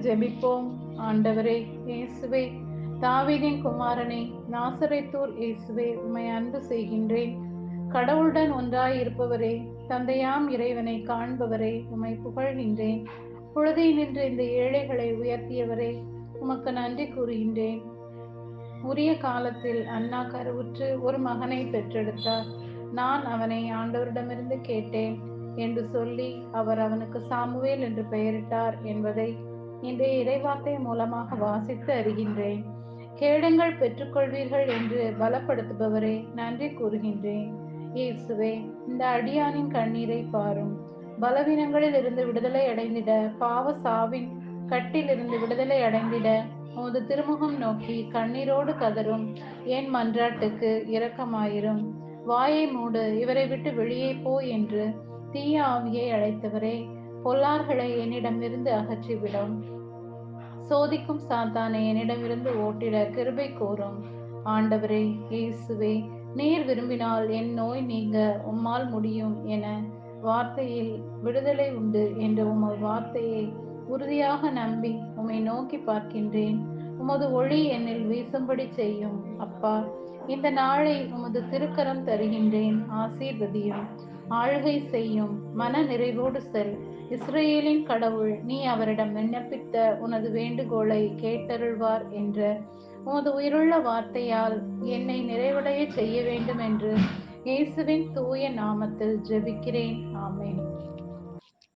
ஜெபிப்போம். ஆண்டவரே இயேசுவே, தாவீதின் குமாரனே, நாசரேத்தூர் இயேசுவே, உம்மை அன்பு செய்கின்றேன். கடவுளுடன் ஒன்றாய் இருப்பவரே, தந்தையாம் இறைவனை காண்பவரே, உம்மை புகழ்கின்றேன். பொழுதை நின்று இந்த ஏழைகளை உயர்த்தியவரே, உமக்கு நன்றி கூறுகின்றேன். உரிய காலத்தில் அண்ணா கருவுற்று ஒரு மகனை பெற்றெடுத்தார். நான் அவனை ஆண்டவரிடமிருந்து கேட்டேன் என்று சொல்லி அவர் அவனுக்கு சாமுவேல் என்று பெயரிட்டார் என்பதை இன்றைய இறைவார்த்தை மூலமாக வாசித்து அறிகின்றேன். கேளுங்கள் பெற்றுக்கொள்வீர்கள் என்று பலப்படுத்துபவரே, நன்றி கூறுகின்றேன். இயேசுவே, இந்த அடியானின் கண்ணீரை பாரும். பலவீனங்களில் இருந்து விடுதலை அடைந்திட, பாவ சாவின் கட்டிலிருந்து விடுதலை அடைந்திட உமது திருமுகம் நோக்கி கண்ணீரோடு கதரும் என் மன்றாட்டுக்கு இரக்கமாயிரும். வாயை மூடு, இவரை விட்டு வெளியே போ என்று தீய ஆவியை அழைத்தவரே, பொல்லார்களை என்னிடமிருந்து அகற்றிவிடும். சோதிக்கும் சாத்தானை என்னிடமிருந்து ஓட்டிட கிருபை கோரும். ஆண்டவரே இயேசுவே, நீர் விரும்பினால் என் நோய் நீங்க உம்மால் முடியும் என வார்த்தையில் விடுதலை உண்டு என்ற உமது வார்த்தையை உறுதியாக நம்பி உம்மை நோக்கி பார்க்கின்றேன். உமது ஒளி என்னில் வீசும்படி செய்யும். அப்பா, இந்த நாளை உமது திருக்கரம் தருகின்றேன். ஆசீர்வதியும், ஆளுகை செய்யும், மன நிறைவோடு செல். இஸ்ரேலின் கடவுள், நீ அவரிடம் விண்ணப்பித்த உனது வேண்டுகோளை கேட்டருள்வார் என்ற உமது உயிருள்ள வார்த்தையால் என்னை நிறைவடைய செய்ய வேண்டும் என்று இயேசுவின் தூய நாமத்தில் ஜெபிக்கிறேன். ஆமென்.